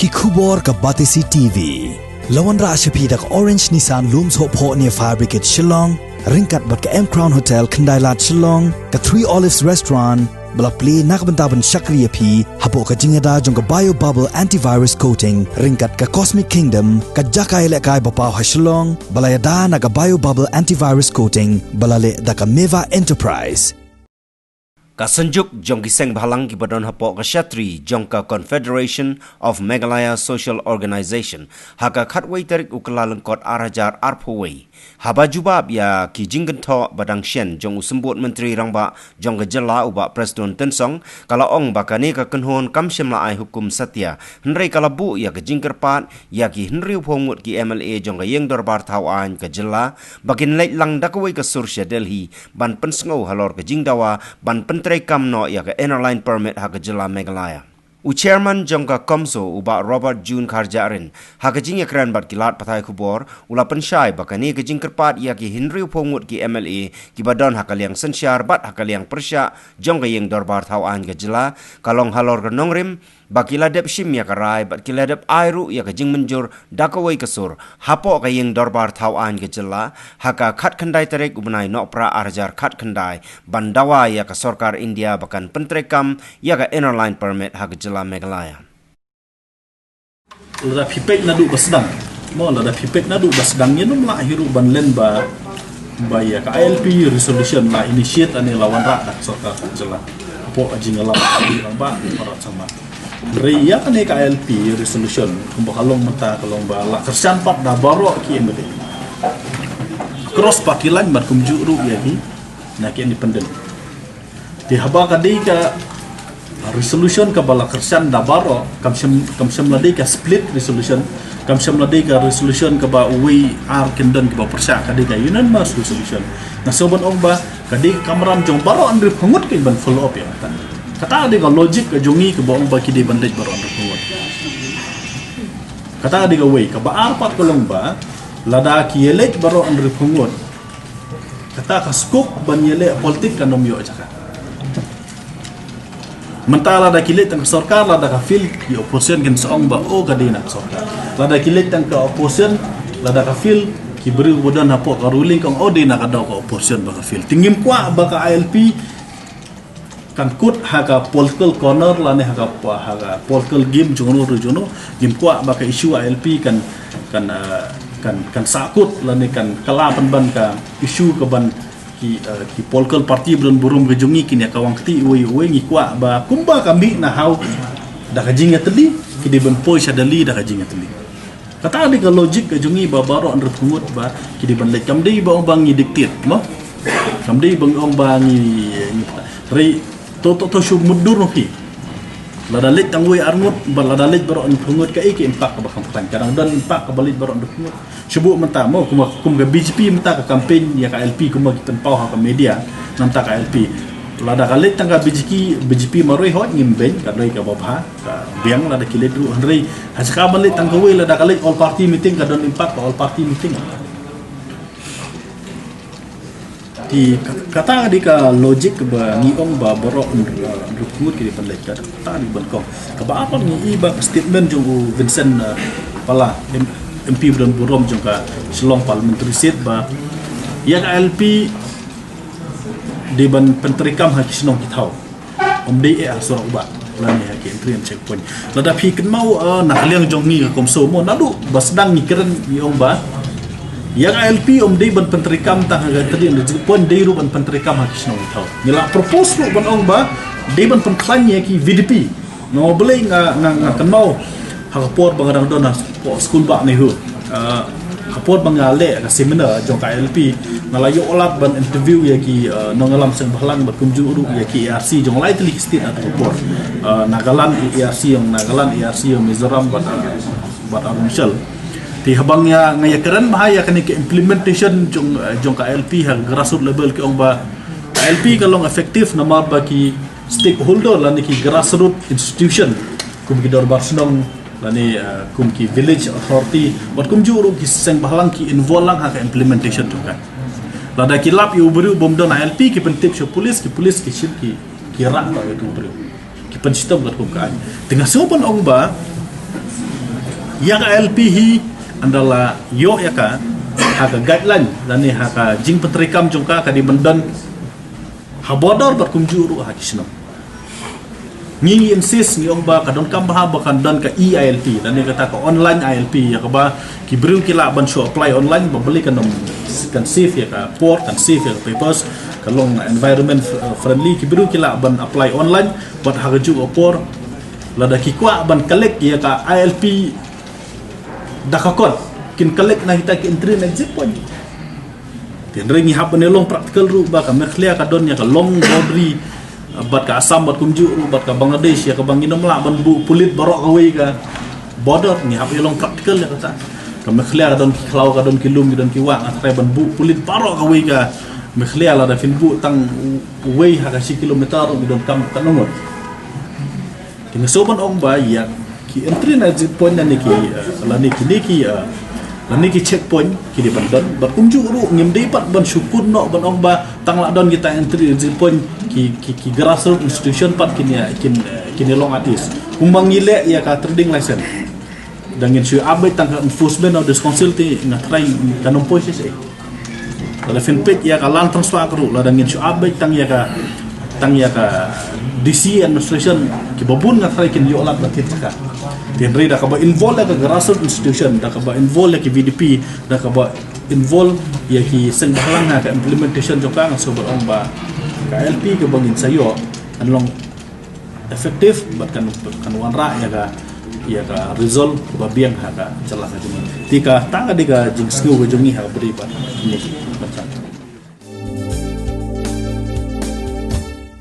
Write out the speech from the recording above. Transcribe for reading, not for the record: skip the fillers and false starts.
ki khubor ka Batisi TV. Lawan ra ashapi dak Orange Nissan Looms Hope Ho near Fire Brigade Shillong, ringkat bat ka M Crown Hotel Kendai Lat Shillong, ka Three Olives Restaurant, bala play nakbantaban Shakriya P, hapo ka jingada jong ka Bio Bubble Antivirus Coating, ringkat ka Cosmic Kingdom, ka Jakai Lekai Bapaw ha Shillong, bala yada na ka Bio Bubble Antivirus Coating, bala le da ka Meva Enterprise. Kasanjuk jong giseng bahalang gibadon hapo ka Shatri jong ka Confederation of Meghalaya Social Organization haka Kawei tarik ukalalang kot arajar arpawei haba jubab ya ki jingento badang shen jong usembut menteri rangba jong ka jela uba Presiden Tensong kala ong bakane ka kenhon kamsem la ai hukum satya henry kala bu ya ka Kyrpad ya ki henry phongut ki MLA jong ka yeng dorbar thawan ka jela bakin leit lang dakawei ka Sursha Delhi ban pensngo halor ka Dawa ban Trekam no ya ka airline permit ha ka jila Meghalaya. U chairman jongka komso uba Robert June Karjarin ha ka jing yakran bat kilat pathai khubor ula pensyai bakani ka jing Kyrpad ya ki Henry Pongut ki MLA ki badon ha ka liang sensyar bat ha ka liang persya jong ka yeng dorbar thawan ka jila kalong halor ka nongrim bakila dep shim ya ka rai bat kila dep airu ya ka jing menjur dakawai kasur hapo ka yeng dorbar thawan ka jila ha ka khat khandai tarek ubnai no pra arjar khat khandai bandawa ya ka sarkar India bakan pentrekam ya ka airline permit ha ka jila Meghalaya. Lada pipek nadu basdang, mo lada pipek nadu basdang ni numla hiru banlen ba ya ka ILP resolution la initiate ane lawan rak dak sarkar jela. Po ajingala ba parat sama. Ria ane ka ILP resolution kumba kalong mata kalong ba la kersan pat da baro ki embe. Cross pakilan mat kumjuru ya ni nak independent. Di haba kadai ka resolution ka bala kersan da baro kamsem ladai ka split resolution kamsem ladai ka resolution ka ba we are kendon ka ba persya kadai ka unanimous resolution na soban ong ba kadai kamram jong baro andre phungut ke ban follow up ya kata ade ka logic ka jongi ka ba ong ba kidai bandaj baro andre phungut kata ade ka we ka ba arpat kolong ba lada ki elek baro andre phungut kata ka scoop ban yele politik kanom yo jaka mentala da kilit tang sarkar la da ka fil ki opposition kan saong ba o kadina sarkar la da kilit tang ka opposition la da ka fil ki beri bodan hapo ka ruling kang odina ka daw ka opposition ba ka fil tingim kwa ba ka ILP kan kut ha ka political corner la ne ha ka political game jono game kwa ba ka issue ILP kan sakut la ne kan kala ban ka issue ka ban ki political party belum burum gejungi kini kawang keti we ngi kwa ba kumba kami na hau da kajinga teli ki de ben poi sadali da kajinga teli kata ada ka logic gejungi ba baro andre tungut ba ki de ben le kamdi ba ong ngi diktit mo kamdi bang ong ba ngi ri to shu mudur ki la dalit tang we arngut ba la dalit baro andre tungut ka iki impak ba kampanye kadang dan impak ka balit baro andre tungut sebut mentah mau kum ke BJP mentah ke campaign ya ke LP kum bagi tempau ha ke media namta ke LP lada kalit tangga BJP maroi hot ngimben kadai ka babha biang lada kilet ru henry haska balit tangga we lada kalit all party meeting kadon impact all party meeting di kata di ka logic ba ngiong ba borok rukut ki penlek kata di bangkok ka ba apa ni iba statement jong Vincent pala MP dan burom juga selong parliamentary seat ba ya LP di ban penterikam haki senong kitau omde asor ba lani haki entry and checkpoint lada phi ken mau nak liang jongi kom so mo nadu basdang ni keren ni ong ba ya LP omde ban penterikam tang ga tadi pon de ru ban penterikam haki senong kitau nila propose ru ban ong ba de ban penklan ki VDP no boleh nga ken mau hapor bangadang dona school ba ni hu hapor bangale ka seminar jong ka LP nalayo olat ban interview ya ki nongalam seng bahlang ba kumjuru ya ki ARC jong lai teli state at hapor nagalan ARC yang Mizoram bat arunshal ti habangnya ngaya keren bahaya kan ke implementation jong ka LP ha grassroots level ke ong ba LP kalong efektif namar ba ki stakeholder lan ki grassroots institution kum ki dorbar senong lani kum ki village authority wat kum juru ki seng bahlang ki involve lang ha ka implementation tu kan lada ki lap yu beri bom don LP ki pentip sho police ki ship ki rak ba tu beri ki pensistem lat kum ka tengah sopan ong ba yang ALP hi adalah yo ya ka haka guideline dan ni haka jing penterikam jungka ka di bendan habodor berkunjuru haki sino ngi insist ni ong ba kadon kam ba kan dan ka ILP dan ni kata ka online ILP ya ka ba ki bru kila ban show apply online ba beli kan safe ya ka port kan safe ya papers kalong environment friendly ki bru kila ban apply online buat haraju opor lada ki kwa ban collect ya ka ILP dakakon kin collect na hita ki entry na exit point tin ringi hab ne long practical ru ba ka mekhlia ka don ya ka long boundary bat ka Assam bat kumju bat ka Bangladesh ya ka banginom la ban bu pulit barok Kawei ka border ni hab long practical ya kata ka mekhlia ka don ki khlau ka don ki lum don ki wa atre ban bu pulit barok Kawei ka mekhlia la da fin bu tang wei ha ka 10 kilometer don kam ka nongot kini soban ong ba ya ki entry na exit point na ni ki la ni ki checkpoint ki di bandan bat kumju ru ngim dei pat ban syukun no ban ong ba tang la don kita entry exit point ki grassroots institution pat kini long artist kumbang ngile ya ka trading license dengan syu abai tang enforcement of this council ti ngatrai kanom poise la fin pet ya ka land transfer ru la dengan syu abai tang ya ka DC administration ki babun ngatrai kin yo lat batit ka tinri da ka ba involve ka grassroots institution da ka ba involve ki VDP da ka ba involve ya ki seng balang ka implementation joka ng sobat ong ba ka LP ke bangin sayo anlong efektif bat kan wanra ya ka result ba biang ha ka celah ka jumi tika tanga dika jing sku ka jungi ha beri ba ni macam